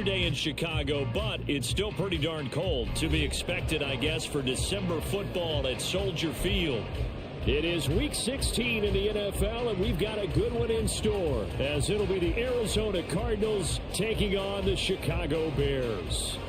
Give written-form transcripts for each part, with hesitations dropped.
yesterday in Chicago, but it's still pretty darn cold. To be expected, I guess, for December football at Soldier Field. It is Week 16 in the NFL, and we've got a good one in store, as it'll be the Arizona Cardinals taking on the Chicago Bears.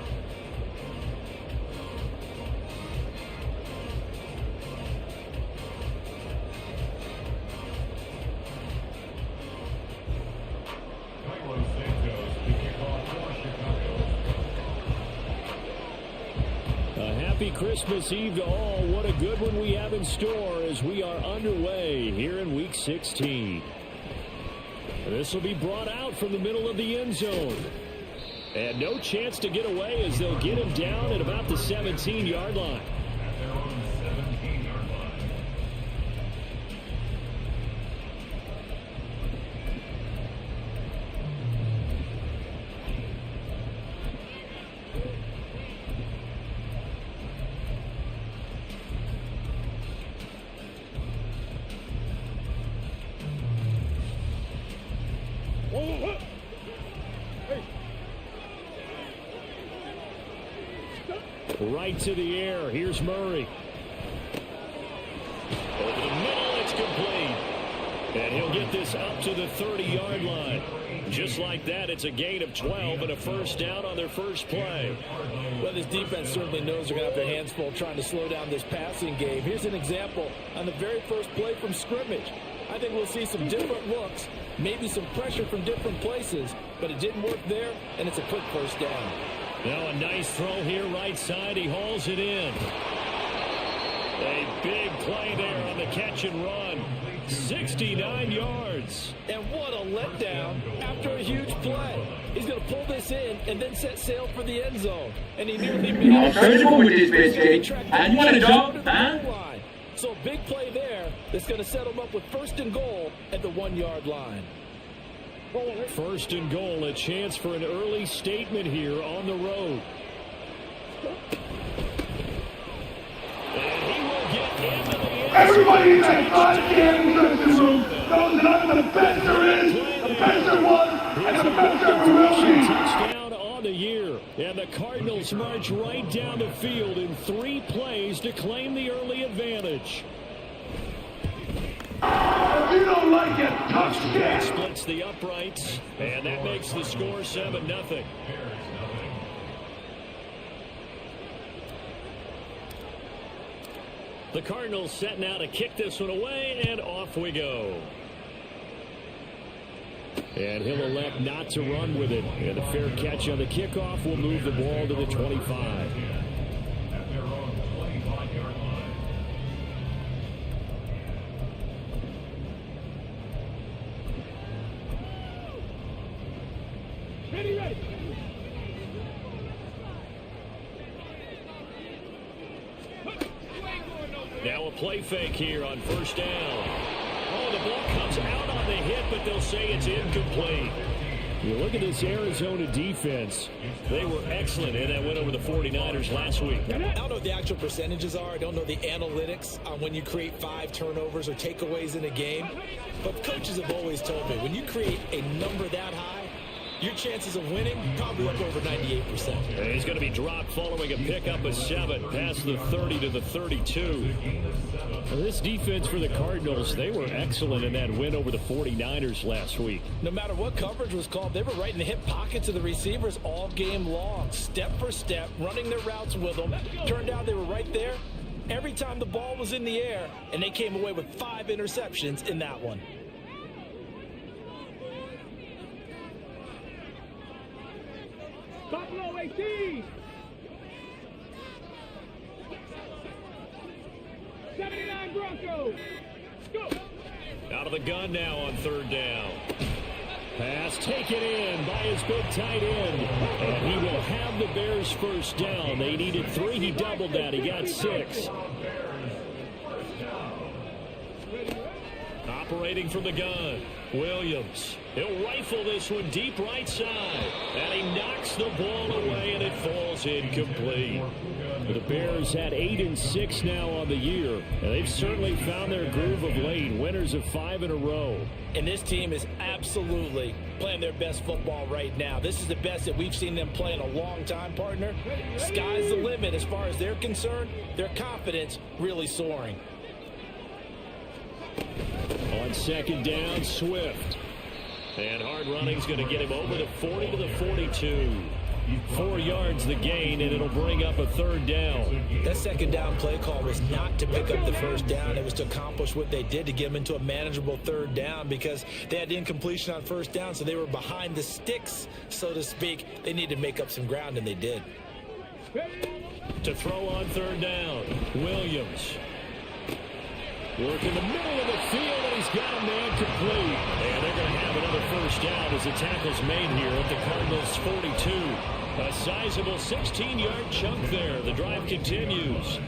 Happy Christmas Eve to all. What a good one we have in store as we are underway here in Week 16. This will be brought out from the middle of the end zone. And no chance to get away as they'll get him down at about the 17-yard line. Right to the air. Here's Murray. Over the middle, it's complete. And he'll get this up to the 30-yard line. Just like that, it's a gain of 12 and a first down on their first play. Well, this defense certainly knows they're going to have their hands full trying to slow down this passing game. Here's an example on the very first play from scrimmage. I think we'll see some different looks, maybe some pressure from different places, but it didn't work there, and it's a quick first down. Now a nice throw here right side. He hauls it in. A big play there on the catch and run. 69 yards. And what a letdown after a huge play. He's going to pull this in and then set sail for the end zone. And he nearly made it. And what a job, huh? So a big play there that's going to set him up with first and goal at the 1-yard line. First and goal, a chance for an early statement here on the road. And he will get into the end. Everybody in that goddamn dressing room knows that I'm the best there is, the best there was, and the best there ever will be. Touchdown on the year. And the Cardinals march right down the field in 3 plays to claim the early advantage. If you don't like it, touchdown. Splits the uprights, and that makes the score 7-0. The Cardinals set now to kick this one away, and off we go. And he'll elect not to run with it. And a fair catch on the kickoff will move the ball to the 25. Now a play fake here on first down. Oh, the ball comes out on the hit, but they'll say it's incomplete. You look at this Arizona defense. They were excellent in that win over the 49ers last week. I don't know what the actual percentages are. I don't know the analytics on when you create 5 turnovers or takeaways in a game. But coaches have always told me, when you create a number that high, your chances of winning probably up over 98%. And he's going to be dropped following a pickup of 7 past the 30 to the 32. Well, this defense for the Cardinals, they were excellent in that win over the 49ers last week. No matter what coverage was called, they were right in the hip pockets of the receivers all game long, step for step, running their routes with them. Turned out they were right there every time the ball was in the air, and they came away with 5 interceptions in that one. Buffalo 18. 79 Broncos. Go. Out of the gun now on third down. Pass taken in by his big tight end. And he will have the Bears first down. They needed 3. He doubled that. He got 6. Operating from the gun, Williams. He'll rifle this one deep right side. And he knocks the ball away, and it falls incomplete. The Bears had 8-6 now on the year, and they've certainly found their groove of late. Winners of 5 in a row. And this team is absolutely playing their best football right now. This is the best that we've seen them play in a long time, partner. Sky's the limit as far as they're concerned. Their confidence really soaring. On second down, Swift. And hard running's going to get him over the 40 to the 42. 4 yards the gain, and it'll bring up a third down. That second down play call was not to pick up the first down. It was to accomplish what they did to get them into a manageable third down because they had incompletion on first down, so they were behind the sticks, so to speak. They needed to make up some ground, and they did. To throw on third down, Williams. Work in the middle of the field, and he's got a man complete. And they're going to have another first down as the tackle's made here at the Cardinals' 42. A sizable 16-yard chunk there. The drive continues.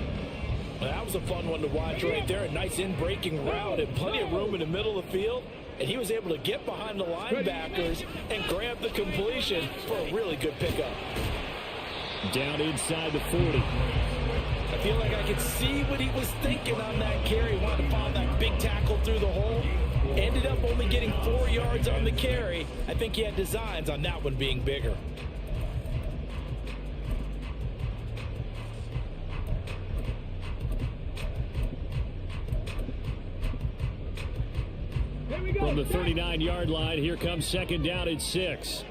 Well, that was a fun one to watch right there. A nice in-breaking route and plenty of room in the middle of the field. And he was able to get behind the linebackers and grab the completion for a really good pickup. Down inside the 40. I feel like I could see what he was thinking on that carry. Wanted to find that big tackle through the hole. Ended up only getting 4 yards on the carry. I think he had designs on that one being bigger. From the 39-yard line, here comes second down at 6.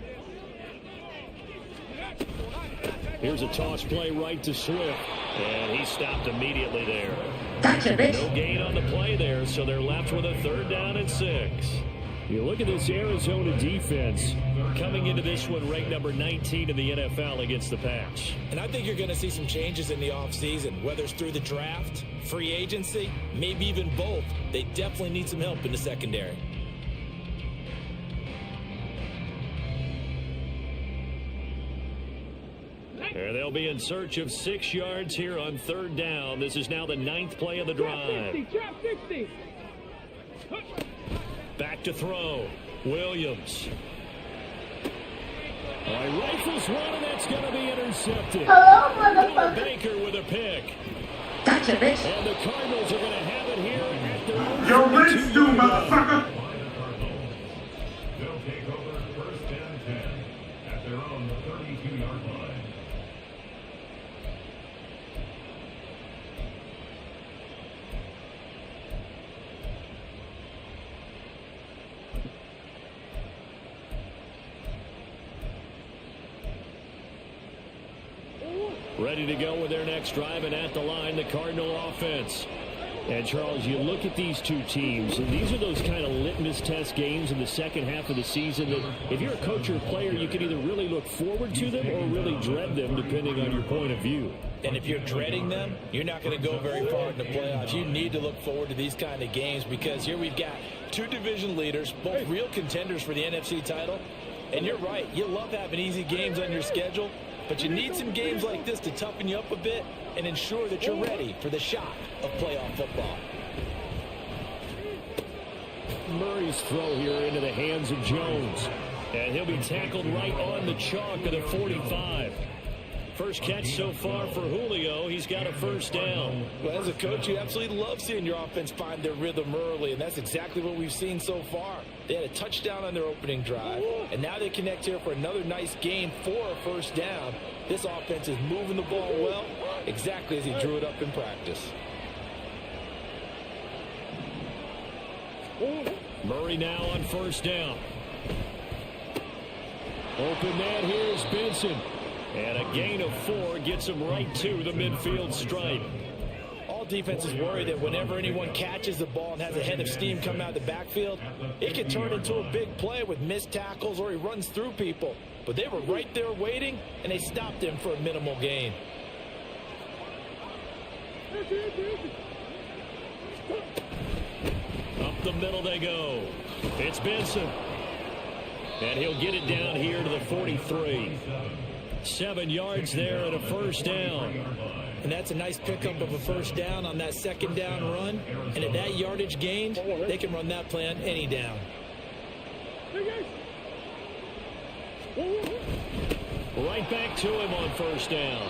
Here's a toss play right to Swift. And he stopped immediately there. Gotcha, bitch. No gain on the play there, so they're left with a third down and 6. You look at this Arizona defense coming into this one ranked number 19 in the NFL against the pass. And I think you're going to see some changes in the offseason, whether it's through the draft, free agency, maybe even both. They definitely need some help in the secondary. And they'll be in search of 6 yards here on third down. This is now the 9th play of the drive. Trap 60. Back to throw. Williams. All right, rifles one, and that's going to be intercepted. Hello, motherfucker. Baker with a pick. Gotcha, bitch. And the Cardinals are going to have it here at their own You're 42 rich too, motherfucker. They'll take over first and 10 at their own 32-yard line. Ready to go with their next drive, and at the line, the Cardinal offense. And, Charles, you look at these two teams, and these are those kind of litmus test games in the second half of the season that if you're a coach or a player, you can either really look forward to them or really dread them, depending on your point of view. And if you're dreading them, you're not going to go very far in the playoffs. You need to look forward to these kind of games because here we've got two division leaders, both real contenders for the NFC title. And you're right, you love having easy games on your schedule, but you need some games like this to toughen you up a bit and ensure that you're ready for the shock of playoff football. Murray's throw here into the hands of Jones. And he'll be tackled right on the chalk of the 45. First catch so far for Julio. He's got a first down. Well, as a coach, you absolutely love seeing your offense find their rhythm early, and that's exactly what we've seen so far. They had a touchdown on their opening drive, and now they connect here for another nice gain for a first down. This offense is moving the ball well, exactly as he drew it up in practice. Murray now on first down. Open man, here's Benson. And a gain of 4 gets him right to the midfield stripe. All defenses worry that whenever anyone catches the ball and has a head of steam come out of the backfield, it can turn into a big play with missed tackles or he runs through people. But they were right there waiting, and they stopped him for a minimal gain. Up the middle they go. It's Benson. And he'll get it down here to the 43. 7 yards there and a first down. And that's a nice pickup of a first down on that second down run. And at that yardage gained, they can run that play on any down. Right back to him on first down.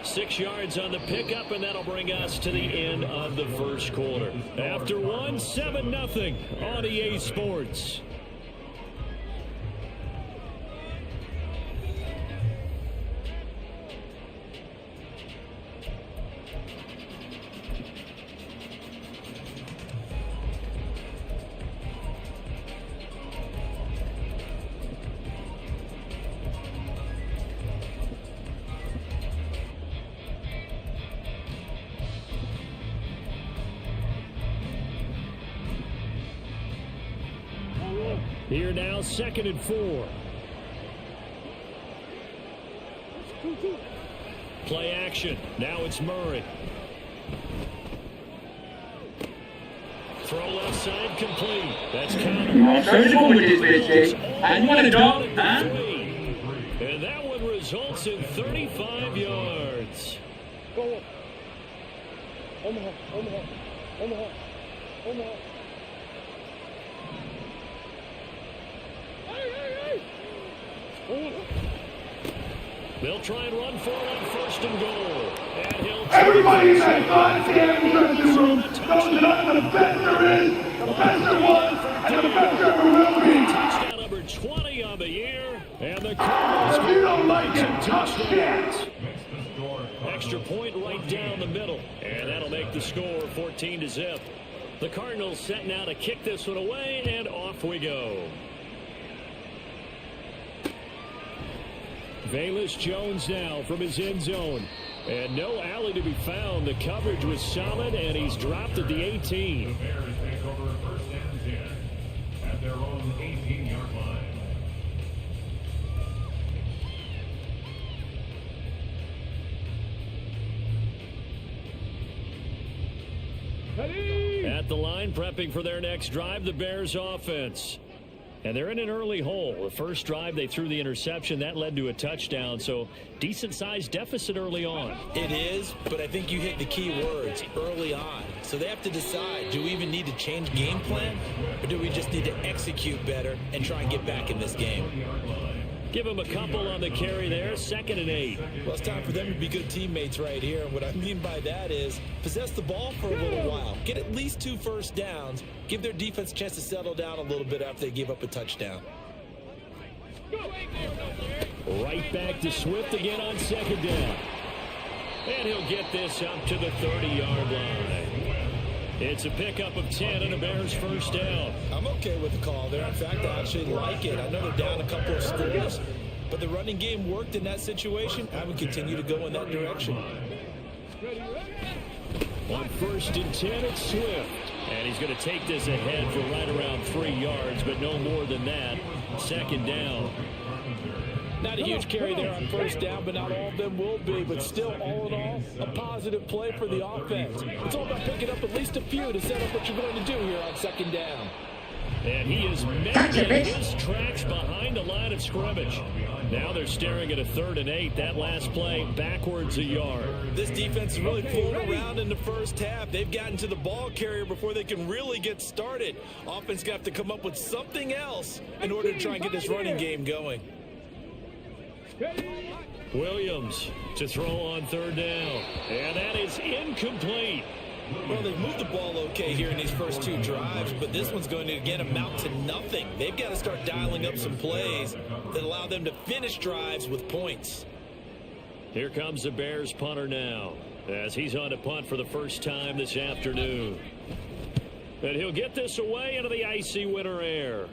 6 yards on the pickup, and that'll bring us to the end of the first quarter. After one, 7-0 on EA Sports. Here now, 2nd and 4. Play action. Now it's Murray. Throw left side complete. That's counted. You want to go with this bitch, Jake. And you want to dog, huh? And that one results in 35 yards. Go on. Omaha, Omaha, Omaha, Omaha. They'll try and run for it on 1st and goal. And he'll Everybody in that goddamn dressing room knows that I'm the best there is, the best there was, and the best there ever will be. touchdown number 20 on the year. And the Cardinals If you don't like it, tough shit. extra point right down the middle. And that'll make the score 14-0. The Cardinals setting out to kick this one away, and off we go. Velus Jones now from his end zone. And no alley to be found. The coverage was solid, and he's dropped at the 18. The Bears take over 1st and 10 at their own 18-yard line. At the line, prepping for their next drive, the Bears offense. And they're in an early hole. The first drive, they threw the interception. That led to a touchdown. So decent-sized deficit early on. It is, but I think you hit the key words, early on. So they have to decide, do we even need to change game plan? Or do we just need to execute better and try and get back in this game? Give him a couple on the carry there. 2nd and 8. Well, it's time for them to be good teammates right here. And what I mean by that is possess the ball for a little while. Get at least 2 first downs. Give their defense a chance to settle down a little bit after they give up a touchdown. Right back to Swift again on 2nd down. And he'll get this up to the 30-yard line. It's a pickup of 10 and a Bears first down. I'm okay with the call there. In fact, I actually like it. I know they're down a couple of scores, but the running game worked in that situation. I would continue to go in that direction. On 1st and 10, it's Swift. And he's going to take this ahead for right around 3 yards, but no more than that. 2nd down. Not a huge carry there on 1st down, but not all of them will be. But still, all in all, a positive play for the offense. It's all about picking up at least a few to set up what you're going to do here on 2nd down. And he is making his tracks behind the line of scrimmage. Now they're staring at a 3rd and 8. That last play backwards a yard. This defense is really fooling around in the first half. They've gotten to the ball carrier before they can really get started. Offense got to come up with something else in order to try and get this running game going. Williams to throw on 3rd down. And that is incomplete. Well, they've moved the ball okay here in these first 2 drives, but this one's going to, again, amount to nothing. They've got to start dialing up some plays that allow them to finish drives with points. Here comes the Bears punter now, as he's on to punt for the first time this afternoon. And he'll get this away into the icy winter air.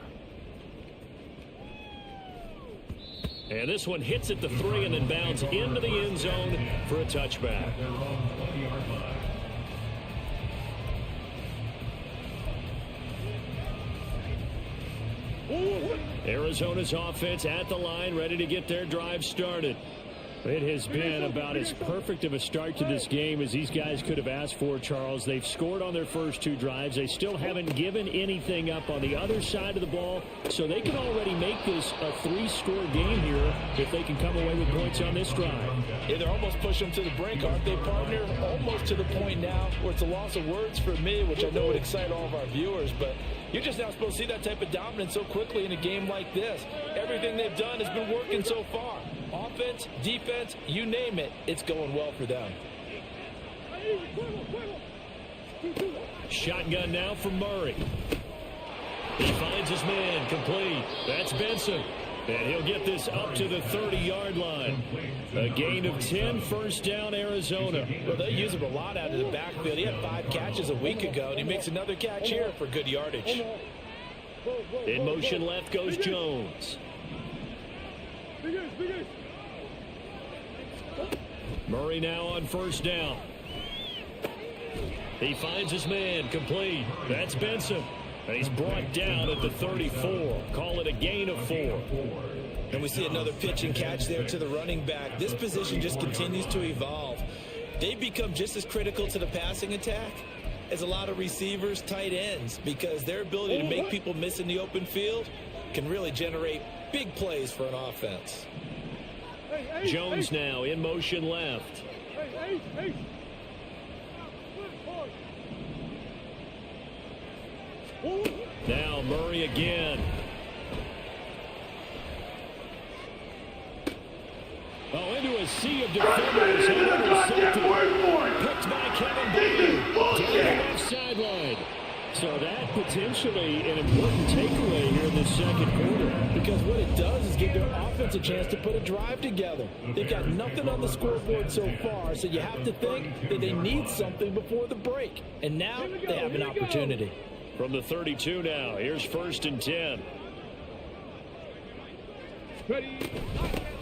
And this one hits at the 3 and then bounds into the end zone for a touchback. Arizona's offense at the line, ready to get their drive started. It has been about as perfect of a start to this game as these guys could have asked for, Charles. They've scored on their first 2 drives. They still haven't given anything up on the other side of the ball, so they can already make this a 3-score game here if they can come away with points on this drive. Yeah, they're almost pushing them to the brink, aren't they, partner? Almost to the point now where it's a loss of words for me, which I know would excite all of our viewers, but you're just not supposed to see that type of dominance so quickly in a game like this. Everything they've done has been working so far. Offense, defense, you name it, it's going well for them. Shotgun now from Murray. He finds his man, complete. That's Benson. And he'll get this up to the 30-yard line. A gain of 10, first down, Arizona. Well, they use him a lot out of the backfield. He had 5 catches a week ago, and he makes another catch here for good yardage. In motion left goes Jones. Murray now on first down. He finds his man, complete. That's Benson. And he's brought down at the 34. Call it a gain of 4. And we see another pitch and catch there to the running back. This position just continues to evolve. They've become just as critical to the passing attack as a lot of receivers, tight ends, because their ability to make people miss in the open field can really generate big plays for an offense. Jones now in motion left. Now Murray again. Oh, into a sea of defenders. And intercepted. Picked by Kevin Baker. Down the left sideline. So that potentially an important takeaway here in the second quarter. Because what it does is give their offense a chance to put a drive together. They've got nothing on the scoreboard so far, so you have to think that they need something before the break. And now they have an opportunity. From the 32 now, here's first and 10.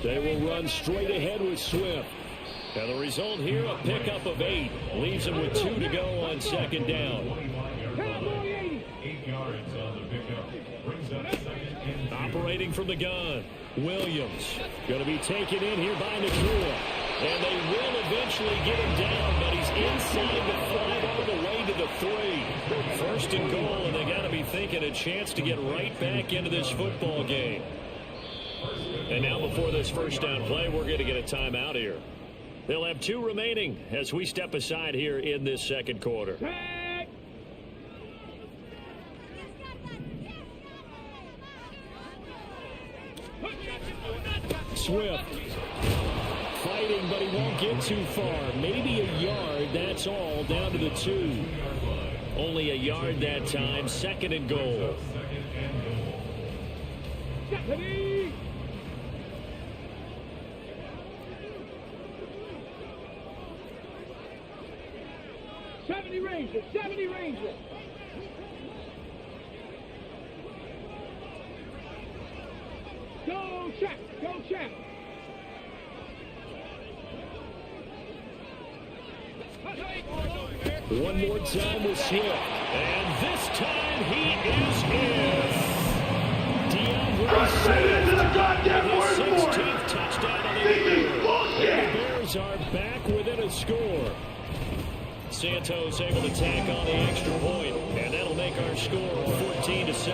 They will run straight ahead with Swift. And the result here, a pickup of 8. Leaves them with 2 to go on second down. 8 yards on the pickup. Brings up second and Operating from the gun, Williams. Going to be taken in here by Nakua. And they will eventually get him down, but he's inside the 5 all the way to the 3. First and goal, and they got to be thinking a chance to get right back into this football game. And now before this first down play, we're going to get a timeout here. They'll have 2 remaining as we step aside here in this second quarter. Swift fighting, but he won't get too far. Maybe a yard, that's all, down to the 2. Only a yard that time, second and goal. Ranger, 70 Ranger. Go check, go check. One more time with Swift. And this time he is in. DeAndre Swift with his 16th touchdown on the year. And the Bears are back within a score. Santos able to tack on the extra point, and that'll make our score 14-7.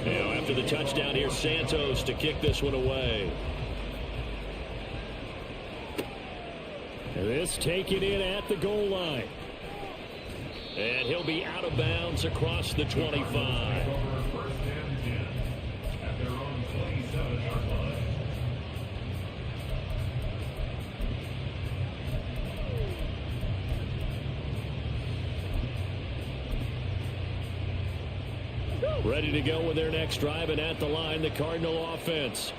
Now after the touchdown here, Santos to kick this one away. And this taken in at the goal line. And he'll be out of bounds across the 25. Ready to go with their next drive, and at the line, the Cardinal offense.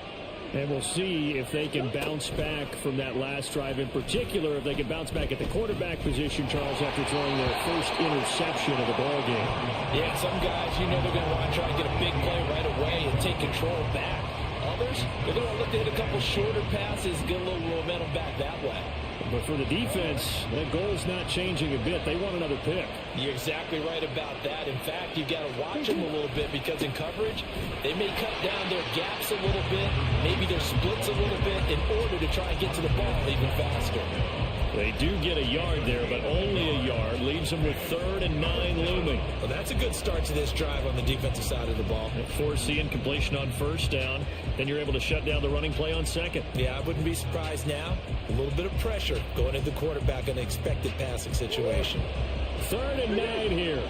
And we'll see if they can bounce back from that last drive. In particular, if they can bounce back at the quarterback position, Charles, after throwing their first interception of the ball game. Yeah, some guys, you know they're going to want to try to get a big play right away and take control back. Others, they're going to look to hit a couple shorter passes, get a little momentum back that way. But for the defense, that goal's not changing a bit. They want another pick. You're exactly right about that. In fact, you've got to watch them a little bit because in coverage, they may cut down their gaps a little bit, maybe their splits a little bit in order to try and get to the ball even faster. They do get a yard there, but only a yard. Leaves them with 3rd and 9 looming. Well, that's a good start to this drive on the defensive side of the ball. Force the incompletion on first down. Then you're able to shut down the running play on second. Yeah, I wouldn't be surprised now. A little bit of pressure going into the quarterback in an expected passing situation. 3rd and 9 here.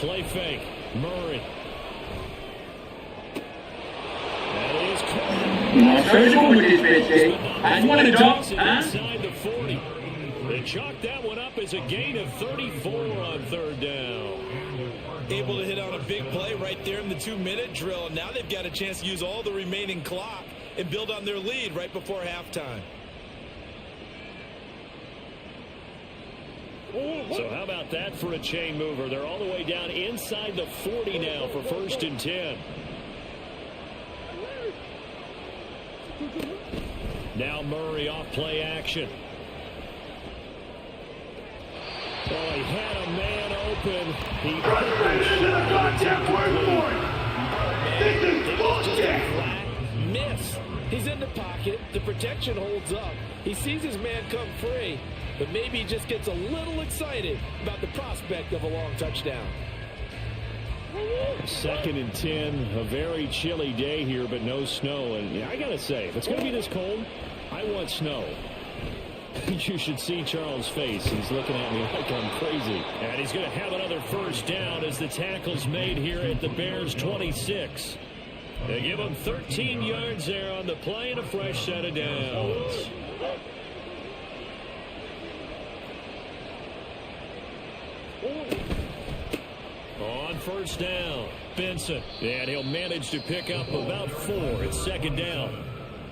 play fake. Murray. That is caught. Surgical with this bitch, eh? And you want to dunk, huh? Inside the 40. They chalk that one up as a gain of 34 on third down. Able to hit on a big play right there in the 2-minute drill. Now they've got a chance to use all the remaining clock and build on their lead right before halftime. So how about that for a chain mover? They're all the way down inside the 40 now for 1st and 10. Now Murray off play action. Well, he had a man open. He This is a goddamn word for it. This is bullshit. Miss. He's in the pocket. The protection holds up. He sees his man come free, but maybe he just gets a little excited about the prospect of a long touchdown. 2nd and 10, a very chilly day here, but no snow. And I got to say, if it's going to be this cold, I want snow. You should see Charles' face. He's looking at me like I'm crazy. And he's going to have another 1st down as the tackle's made here at the Bears' 26. They give him 13 yards there on the play and a fresh set of downs. On 1st down, Benson. And he'll manage to pick up about 4 at 2nd down.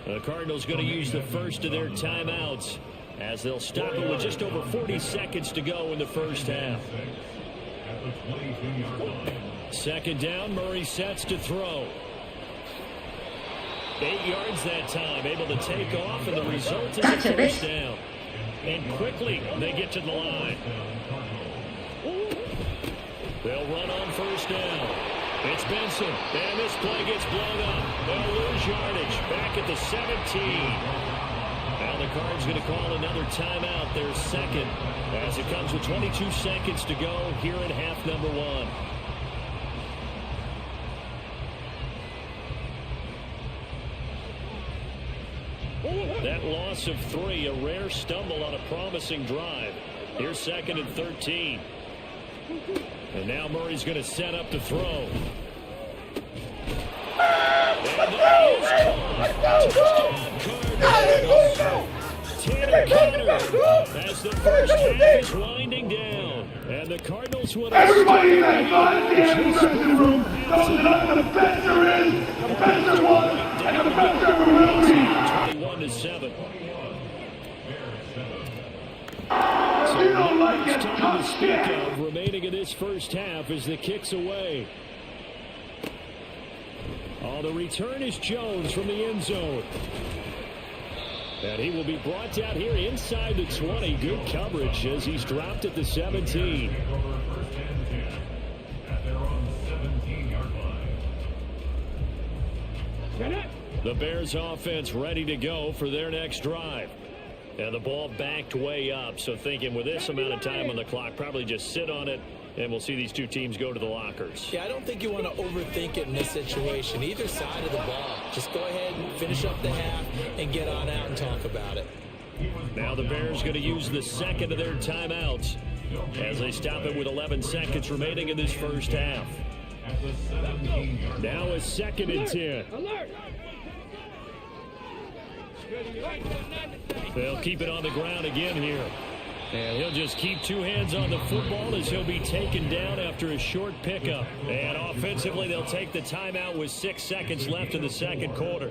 The Cardinals going to use the first of their timeouts as they'll stop it with just over 40 seconds to go in the 1st half. 2nd down, Murray sets to throw. 8 yards that time, able to take off, and the result is a 1st down. And quickly, they get to the line. They'll run on 1st down. It's Benson, and this play gets blown up. They'll lose yardage back at the 17. Now the Cards going to call another timeout, their 2nd, as it comes with 22 seconds to go here in half number 1. That loss of 3, a rare stumble on a promising drive. Here's 2nd and 13. And now Murray's going to set up to throw. Tanner Conner as the 1st half is winding down. And the Cardinals would have Everybody in that goddamn dressing room knows that I'm the best there is, the best there was, and the best there ever will be. 21-7. You don't like it, Time to tough speak shit. of remaining in this 1st half as the kick's away. Oh, the return is Jones from the end zone. And he will be brought down here inside the 20. Good coverage as he's dropped at the 17. The Bears offense ready to go for their next drive. And the ball backed way up, so thinking with this amount of time on the clock, probably just sit on it, and we'll see these two teams go to the lockers. Yeah, I don't think you want to overthink it in this situation. Either side of the ball. Just go ahead and finish up the half and get on out and talk about it. Now the Bears going to use the 2nd of their timeouts as they stop it with 11 seconds remaining in this 1st half. Now a 2nd and 10. Alert! They'll keep it on the ground again here. And he'll just keep 2 hands on the football as he'll be taken down after a short pickup. And offensively, they'll take the timeout with 6 seconds left in the 2nd quarter.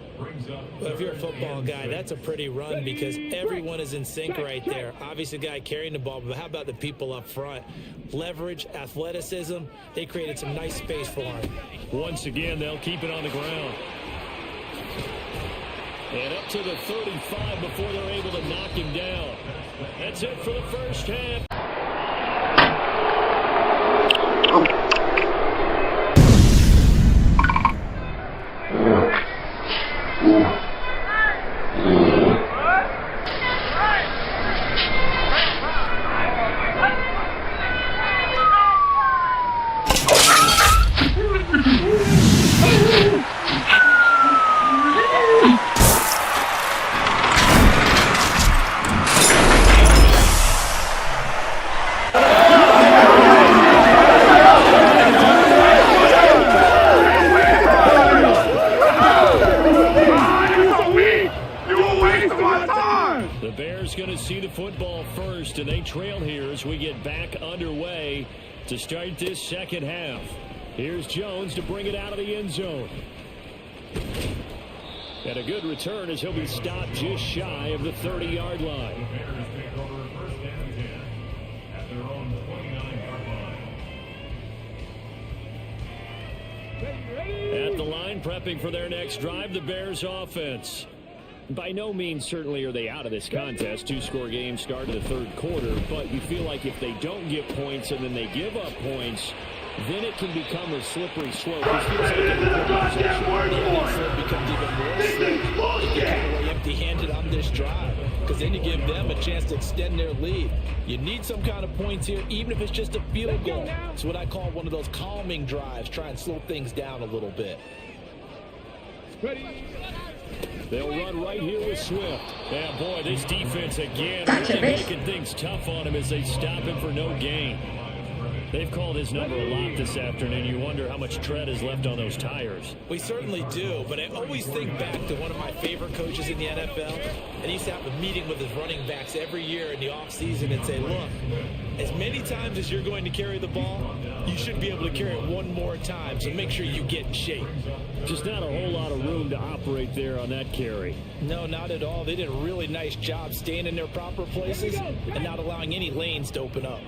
Well, if you're a football guy, that's a pretty run because everyone is in sync right there. Obviously, the guy carrying the ball, but how about the people up front? Leverage, athleticism, they created some nice space for him. Once again, they'll keep it on the ground. And up to the 35 before they're able to knock him down. That's it for the 1st half. ball first, and they trail here as we get back underway to start this second half. Here's Jones to bring it out of the end zone. And a good return as he'll be stopped just shy of the 30-yard line. The Bears take over first and 10 at their own 29-yard line. At the line, prepping for their next drive, the Bears offense. By no means certainly are they out of this contest. Two-score game start of the third quarter, but you feel like if they don't get points and then they give up points, then it can become a slippery slope. This is the goddamn word for it. Becomes even more This is bullshit. empty-handed on this drive, because then you give them a chance to extend their lead. You need some kind of points here, even if it's just a field goal. It's what I call one of those calming drives. Try and slow things down a little bit. They'll run right here with Swift. Yeah, boy, this defense again Gotcha, really bitch. making things tough on him as they stop him for no gain. They've called his number a lot this afternoon. You wonder how much tread is left on those tires. We certainly do, but I always think back to one of my favorite coaches in the NFL, and he used to have a meeting with his running backs every year in the offseason and say, look, as many times as you're going to carry the ball, you should be able to carry it one more time, so make sure you get in shape. Just not a whole lot of room to operate there on that carry. No, not at all. They did a really nice job staying in their proper places and not allowing any lanes to open up.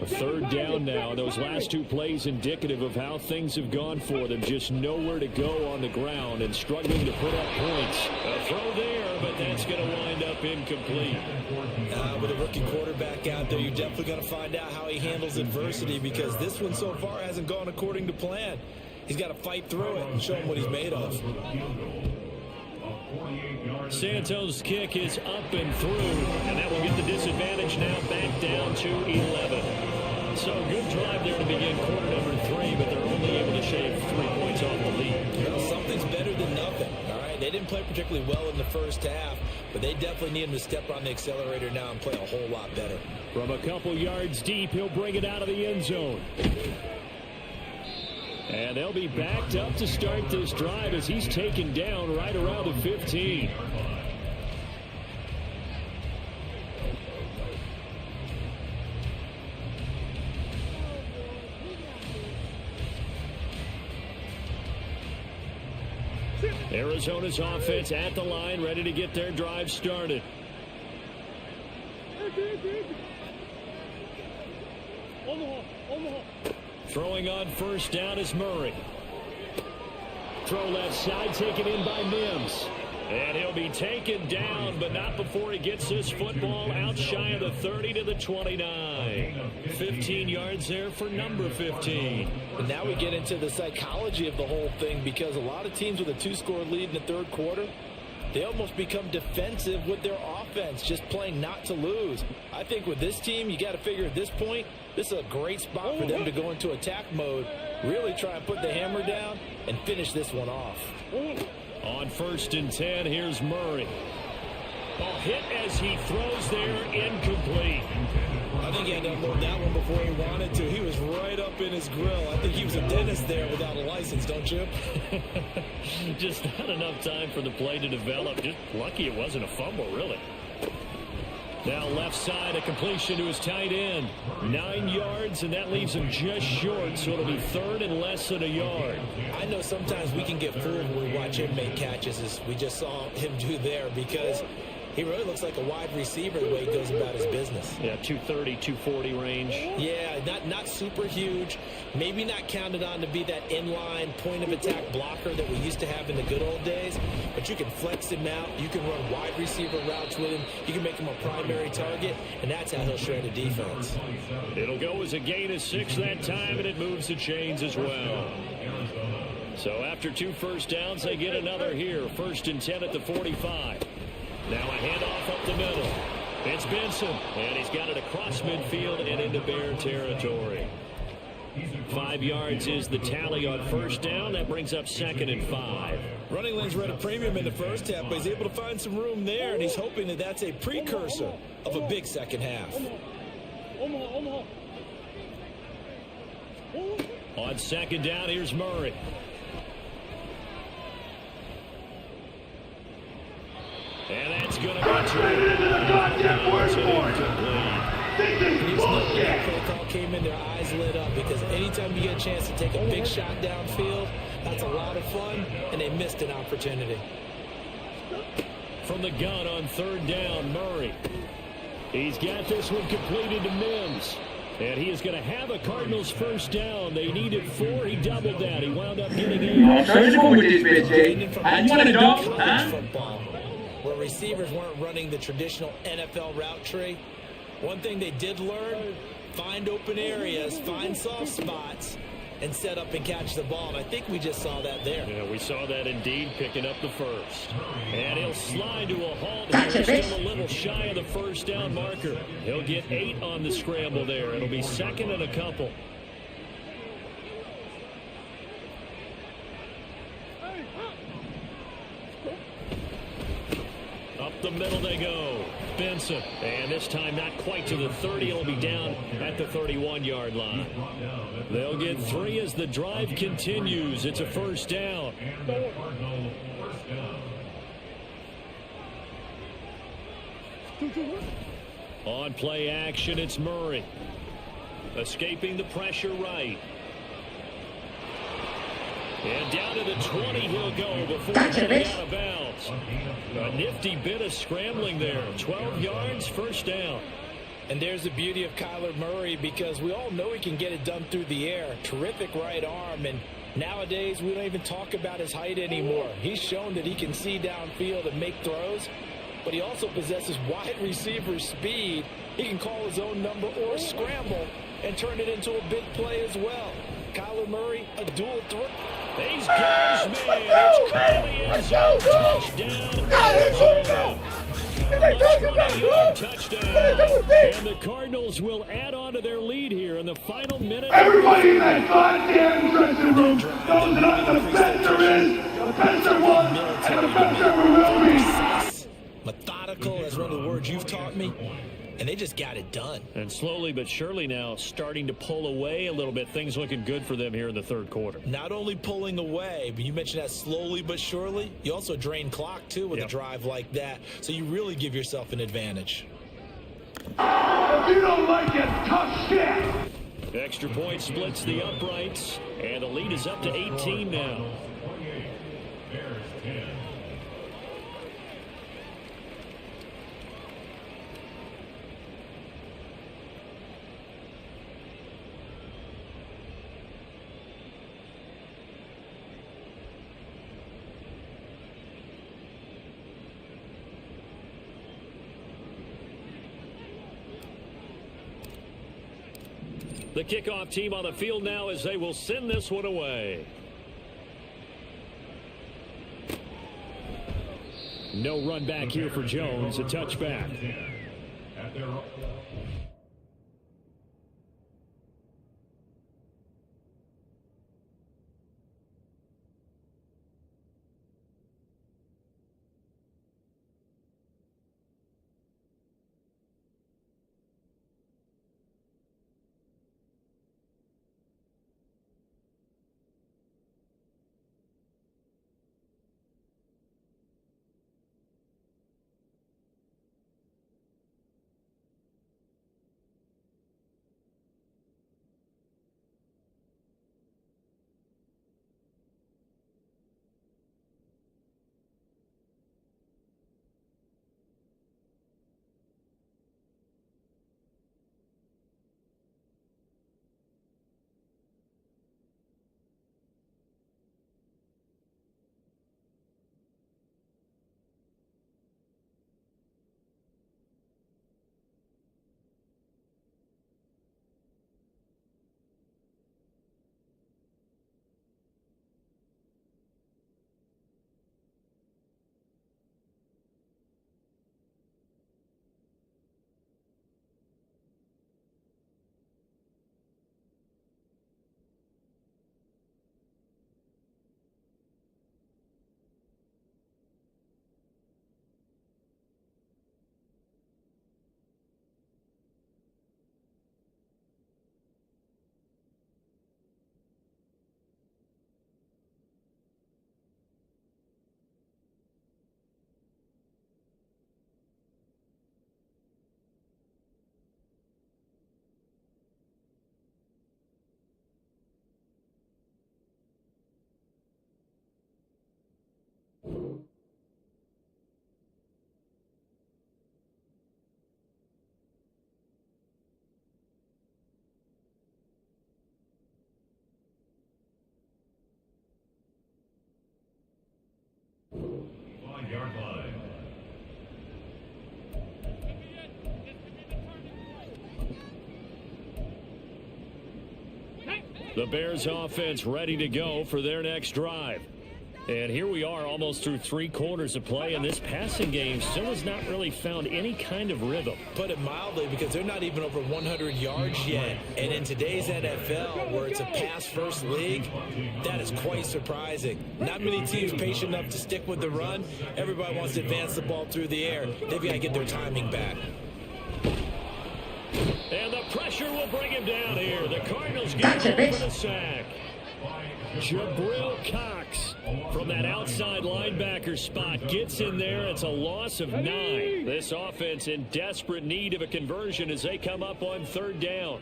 A third down now. Those last two plays indicative of how things have gone for them. Just nowhere to go on the ground and struggling to put up points. A throw there, but that's going to wind up incomplete. With a rookie quarterback out there, you're definitely going to find out how he handles adversity, because this one so far hasn't gone according to plan. He's got to fight through it and show him what he's made of. Santos' kick is up and through, and that will get the disadvantage now back down to 11. So good drive there to begin quarter number 3, but they're only able to shave 3 points off the lead. Well, something's better than nothing, all right? They didn't play particularly well in the first half, but they definitely need him to step on the accelerator now and play a whole lot better. From a couple yards deep, he'll bring it out of the end zone. And they'll be backed up to start this drive as he's taken down right around the 15. Arizona's offense at the line, ready to get their drive started. Throwing on first down is Murray. Throw left side, taken in by Mims. And he'll be taken down, but not before he gets this football out shy of the 30 to the 29. 15 yards there for number 15. And now we get into the psychology of the whole thing, because a lot of teams with a 2-score lead in the third quarter, they almost become defensive with their offense, just playing not to lose. I think with this team, you got to figure at this point, this is a great spot for them to go into attack mode, really try and put the hammer down and finish this one off. On first and 10, here's Murray. Ball hit as he throws there, incomplete. I think he had to unload that one before he wanted to. He was right up in his grill. I think he was a dentist there without a license, don't you? Just not enough time for the play to develop. Just lucky it wasn't a fumble, really. Now left side, a completion to his tight end. 9 yards, and that leaves him just short, so it'll be third and less than a yard. I know sometimes we can get fooled when we watch him make catches, as we just saw him do there, because he really looks like a wide receiver the way he goes about his business. Yeah, 230, 240 range. Yeah, not super huge. Maybe not counted on to be that inline point-of-attack blocker that we used to have in the good old days. But you can flex him out. You can run wide receiver routes with him. You can make him a primary target, and that's how he'll shred a defense. It'll go as a gain of 6 that time, and it moves the chains as well. So after 2 first downs, they get another here. First and 10 at the 45. Now a handoff up the middle. It's Benson, and he's got it across midfield and into Bear territory. 5 yards is the tally on first down. That brings up 2nd and 5. Running lanes were at a premium in the first half, but he's able to find some room there, and he's hoping that that's a precursor of a big second half. On second down, here's Murray. And that's going to Punch it into the goddamn word for it. This is bullshit. That play call came in, their eyes lit up, because anytime you get a chance to take a big shot downfield, that's a lot of fun, and they missed an opportunity. From the gun on third down, Murray. He's got this one completed to Mims. And he is going to have a Cardinals first down. They needed 4. He doubled that. He wound up getting 8. Searchable with this bitch, Jay. And you want a dog, huh? Football, where receivers weren't running the traditional NFL route tree. One thing they did learn, find open areas, find soft spots, and set up and catch the ball. And I think we just saw that there. Yeah, we saw that indeed, picking up the first. And he'll slide to a halt. Gotcha, He's bitch. still a little shy of the first down marker. He'll get 8 on the scramble there. It'll be second and a couple. Up the middle they go. Benson. And this time not quite to the 30. It'll be down at the 31-yard line. They'll get 3 as the drive continues. It's a first down. And the Cardinal first down. On play action, it's Murray. Escaping the pressure right. And down to the 20 he'll go before Gotcha, heading bitch. out of bounds. A nifty bit of scrambling there. 12 yards, first down. And there's the beauty of Kyler Murray, because we all know he can get it done through the air. Terrific right arm, and nowadays we don't even talk about his height anymore. He's shown that he can see downfield and make throws, but he also possesses wide receiver speed. He can call his own number or scramble and turn it into a big play as well. Kyler Murray, a dual threat. He's got his man. It's Curly end zone. Touchdown, Arizona. A 20-yard touchdown. And the Cardinals will add on to their lead here in the final minute. Everybody in that goddamn dressing room knows that I'm the best there is, the best there was, and the best there will be. Precise, methodical, that's one of the words you've taught me. And they just got it done. And slowly but surely now starting to pull away a little bit. Things looking good for them here in the third quarter. Not only pulling away, but you mentioned that slowly but surely. You also drain clock, too, with a drive like that. So you really give yourself an advantage. If you don't like it, tough shit. Extra point splits the uprights. And the lead is up to 18 now. 28. Bears 10. The kickoff team on the field now as they will send this one away. No run back here for Jones. A touchback. At their The Bears offense ready to go for their next drive. And here we are almost through 3 quarters of play, and this passing game still has not really found any kind of rhythm. Put it mildly, because they're not even over 100 yards yet. And in today's NFL, where it's a pass-first league, that is quite surprising. Not many teams patient enough to stick with the run. Everybody wants to advance the ball through the air. They've got to get their timing back. And the pressure will bring him down here. The Cardinals get him for the sack. Jabril Cox from that outside linebacker spot gets in there. It's a loss of 9. This offense in desperate need of a conversion as they come up on 3rd down.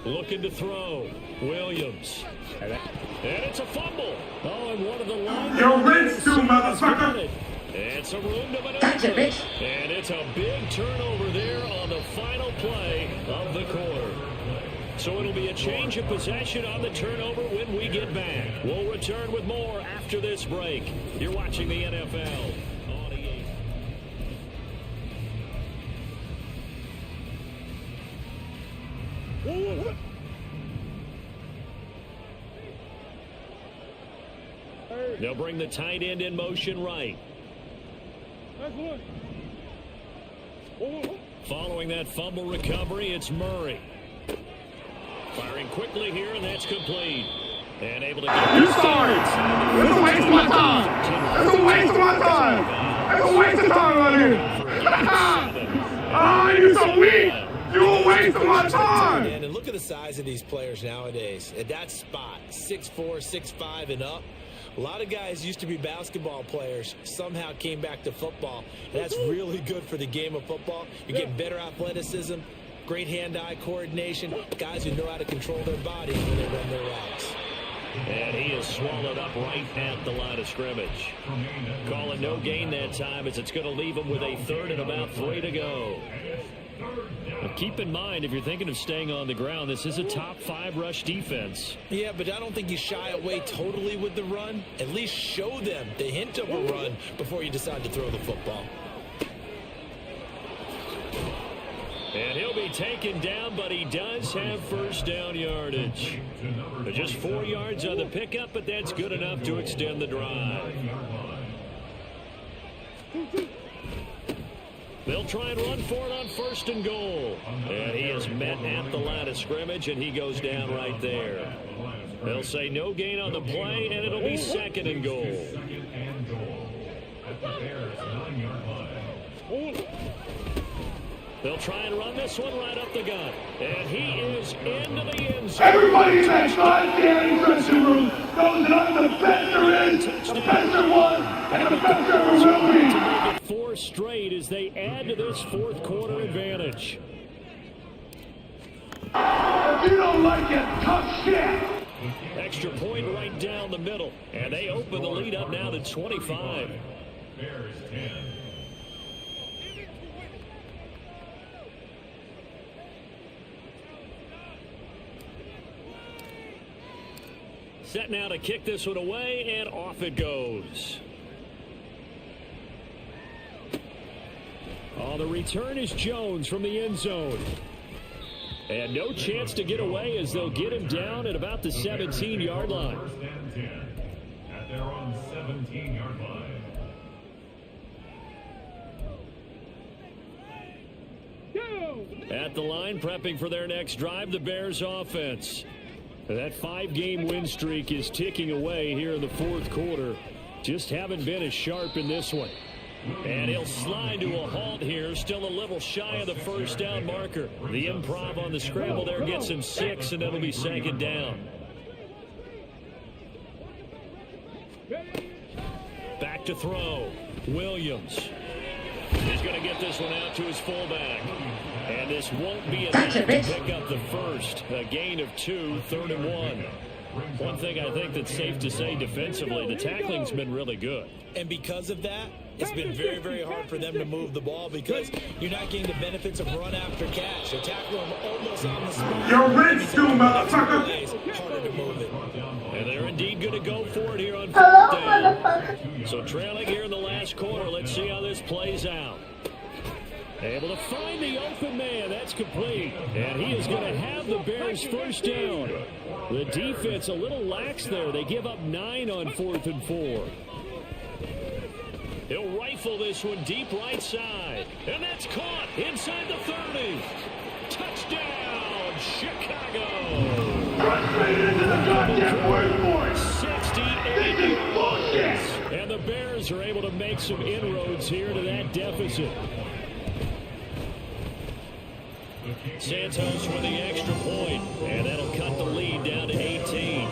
Looking to throw. Williams. And it's a fumble. Oh, and one of the linebackers. Yo, Rinse too, motherfucker. It's a room to maneuver. And it's a big turnover there on the final play of the quarter. So it'll be a change of possession on the turnover when we get back. We'll return with more after this break. You're watching the NFL on EA. They'll bring the tight end in motion right. Following that fumble recovery, it's Murray. Firing quickly here, and that's complete. And able to get You sorry. It's a waste of my time. It's a waste of my time. It's a waste of time right here. Ah, you so weak. You're a waste of my time. And look at the size of these players nowadays. At that spot, 6'4", 6'5", and up. A lot of guys used to be basketball players, somehow came back to football. And that's really good for the game of football. You get better athleticism, great hand-eye coordination, guys who know how to control their bodies when they run their routes. And he is swallowed up right at the line of scrimmage. Calling no gain that time as it's going to leave him with a 3rd and about 3 to go. Now keep in mind, if you're thinking of staying on the ground, this is a top 5 rush defense. Yeah, but I don't think you shy away totally with the run. At least show them the hint of a run before you decide to throw the football. And he'll be taken down, but he does have 1st down yardage. Just 4 yards on the pickup, but that's good enough to extend the drive. They'll try and run for it on 1st and goal. And he is met at the line of scrimmage, and he goes down right there. They'll say no gain on the play, and it'll be 2nd and goal. At the Bears' 9-yard line. They'll try and run this one right up the gut. And he is into the end zone. Everybody in that goddamn dressing room knows that I'm the best there is, the best there was, and the best there ever will be. To make it 4 straight as they add to this 4th quarter advantage. If you don't like it, tough shit. Extra point right down the middle. And they open the lead up now to 25. Bears 10. Set now to kick this one away, and off it goes. Oh, the return is Jones from the end zone. And no chance to get away as they'll get him down at about the 17-yard line. 1st and 10. At their own 17-yard line. At the line, prepping for their next drive, the Bears offense. That 5-game win streak is ticking away here in the 4th quarter. Just haven't been as sharp in this one. And he'll slide to a halt here, still a little shy of the 1st down marker. The improv on the scramble there gets him 6, and that'll be 2nd down. Back to throw. Williams. He's going to get this one out to his fullback. And this won't be enough to pick up the 1st. A gain of 2, 3rd and 1. One thing I think that's safe to say defensively, the tackling's been really good. And because of that, it's been very, very hard for them to move the ball because you're not getting the benefits of run after catch. They're tackling them almost on the spot. You're rich too, motherfucker. Harder to move it. And they're indeed going to go for it here on 4th Hello, down. motherfucker. So trailing here in the last quarter, let's see how this plays out. Able to find the open man. That's complete. And he is going to have the Bears first down. The defense a little lax there. They give up 9 on 4th and 4. He'll rifle this one deep right side. And that's caught inside the 30. Touchdown, Chicago. Frustrated into the goddamn worst point. 68 This is bullshit. And the Bears are able to make some inroads here to that deficit. Santos with the extra point, and that'll cut the lead down to 18.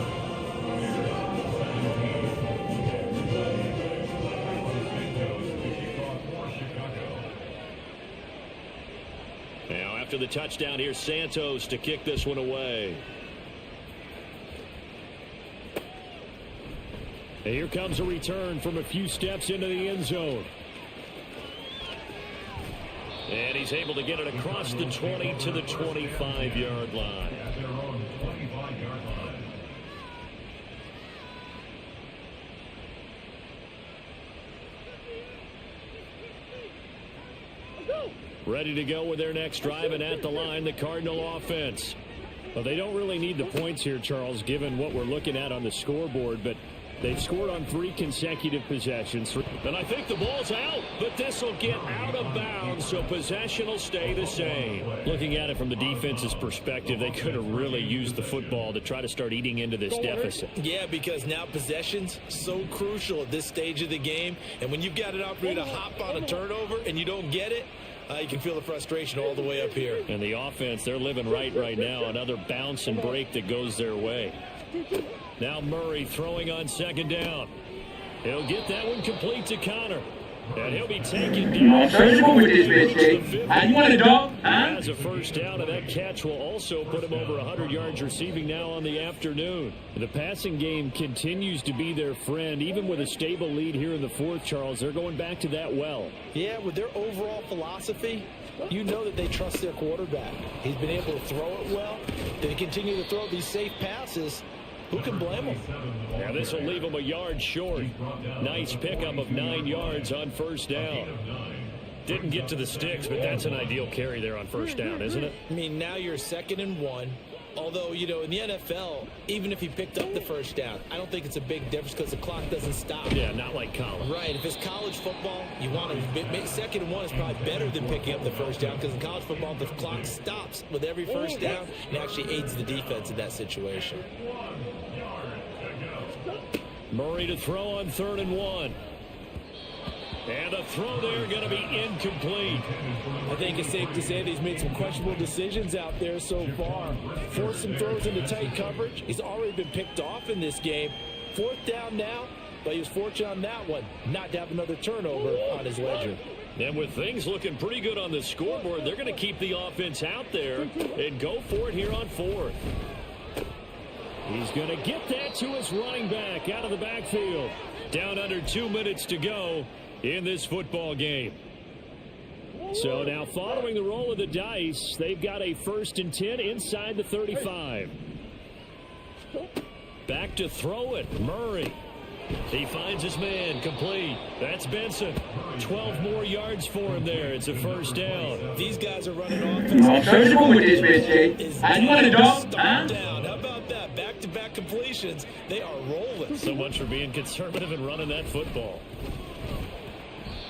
Now after the touchdown, here's Santos to kick this one away. And here comes a return from a few steps into the end zone. And he's able to get it across the 20 to the 25-yard line. At their own 25-yard line. Ready to go with their next drive, and at the line, the Cardinal offense. Well, they don't really need the points here, Charles, given what we're looking at on the scoreboard, but they've scored on 3 consecutive possessions. And I think the ball's out, but this will get out of bounds, so possession will stay the same. Looking at it from the defense's perspective, they could have really used the football to try to start eating into this deficit. Yeah, because now possession's so crucial at this stage of the game. And when you've got an opportunity to hop on a turnover and you don't get it, you can feel the frustration all the way up here. And the offense, they're living right now. Another bounce and break that goes their way. Now Murray throwing on second down. He'll get that one complete to Connor. And he'll be taken down. With this bitch, Jake. You want a dog? Huh? Has a first down, and that catch will also put him over 100 yards receiving now on the afternoon. The passing game continues to be their friend. Even with a stable lead here in the fourth, Charles, they're going back to that well. Yeah, with their overall philosophy, you know that they trust their quarterback. He's been able to throw it well. They continue to throw these safe passes. Who can blame him? Now this will leave him a yard short. Nice pickup of 9 yards on first down. Didn't get to the sticks, but that's an ideal carry there on first down, isn't it? I mean, now you're 2nd and 1. Although, you know, in the NFL, even if he picked up the first down, I don't think it's a big difference because the clock doesn't stop. Yeah, not like college. Right. If it's college football, you want to make 2nd and 1 is probably better than picking up the first down because in college football, the clock stops with every first down and actually aids the defense in that situation. Murray to throw on 3rd and 1. And a throw there going to be incomplete. I think it's safe to say that he's made some questionable decisions out there so far. Forced some throws into tight coverage. He's already been picked off in this game. 4th down now, but he was fortunate on that one not to have another turnover on his ledger. And with things looking pretty good on the scoreboard, they're going to keep the offense out there and go for it here on 4th. He's going to get that to his running back out of the backfield. Down under 2 minutes to go in this football game. So now following the roll of the dice, they've got a 1st and 10 inside the 35. Back to throw it. Murray. He finds his man complete. That's Benson. 12 more yards for him there. It's a first down. These guys are running offense. With this bitch, Jake. You want a dog? Huh? Down. How about that? Back-to-back completions. They are rolling. So much for being conservative and running that football.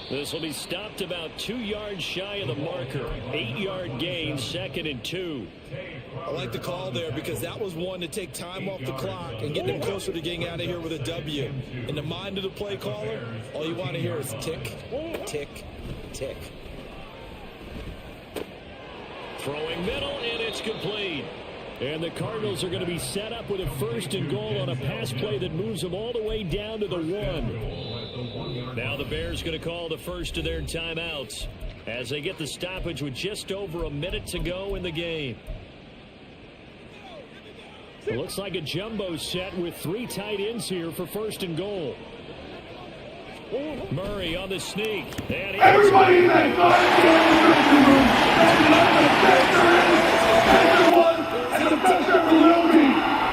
This will be stopped about 2 yards shy of the marker. 8-yard gain, 2nd and 2. I like the call there because that was one to take time off the clock and get them closer to getting out of here with a W. In the mind of the play caller, all you want to hear is tick, tick, tick. Throwing middle, and it's complete. And the Cardinals are going to be set up with a 1st and goal on a pass play that moves them all the way down to the 1. Now the Bears going to call the first of their timeouts as they get the stoppage with just over a minute to go in the game. It looks like a jumbo set with 3 tight ends here for 1st and goal. Murray on the sneak. And Everybody in that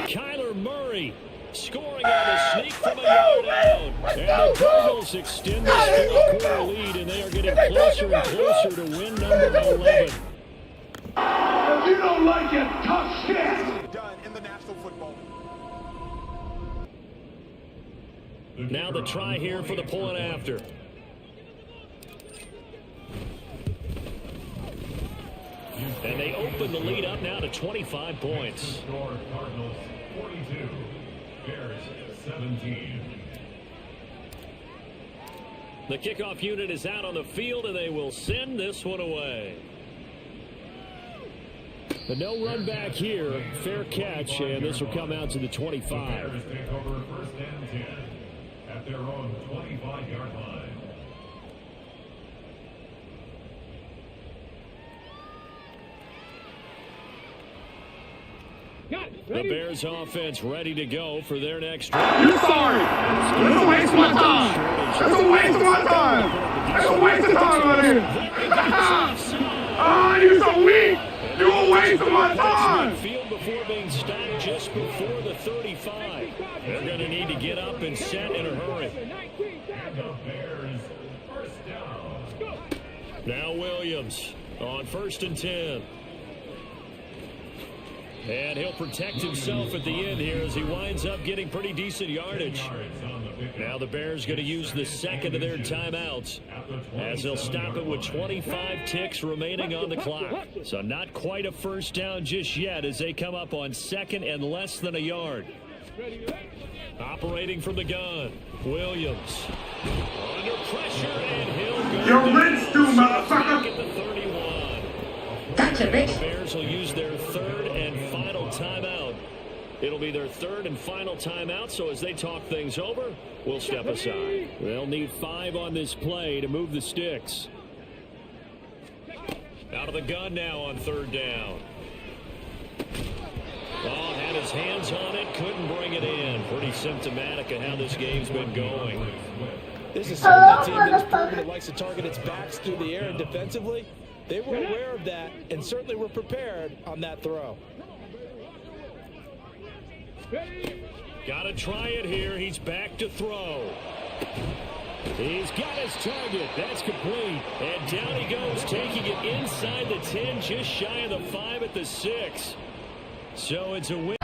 Kyler Murray scoring on the sneak from a yard out. And the Cardinals extend this 4th quarter lead, and they are getting closer and closer to win number 11. If you don't like it, tough shit. Done in the National Football. Now the try here for the point after. And they open the lead up now to 25 points. Score Cardinals 42, Bears 17. The kickoff unit is out on the field, and they will send this one away. The no run back here, fair catch, and this will come out to the 25. Bears take over first and 10 at their own 25-yard line. Got it. The Ready? Bears offense ready to go for their next drive. You sorry? It's a waste of my time. It's a waste of my time. It's a waste of time out here. Ah, you so weak. You a waste of my time. Field before being stopped just before the 35. They're going to need to get up and set in a hurry. 19 And the Bears first down. Now Williams on 1st and 10. And he'll protect himself at the end here as he winds up getting pretty decent yardage. Now the Bears going to use the second of their timeouts as they'll stop it with 25 ticks remaining on the clock. So not quite a first down just yet as they come up on 2nd and less than a yard. Operating from the gun, Williams. Under pressure, and he'll go. You're rich too, motherfucker. At the 31. Gotcha, The bitch. Bears will use their 3rd and final timeout. It'll be their 3rd and final timeout, so as they talk things over, we'll step aside. They'll need 5 on this play to move the sticks. Out of the gun now on 3rd down. Oh, had his hands on it, couldn't bring it in. Pretty symptomatic of how this game's been going. This is certainly a team that's proven it likes to target its backs through the air and defensively. They were aware of that and certainly were prepared on that throw. Got to try it here. He's back to throw. He's got his target. That's complete. And down he goes, taking it inside the 10, just shy of the 5 at the 6. So it's a win.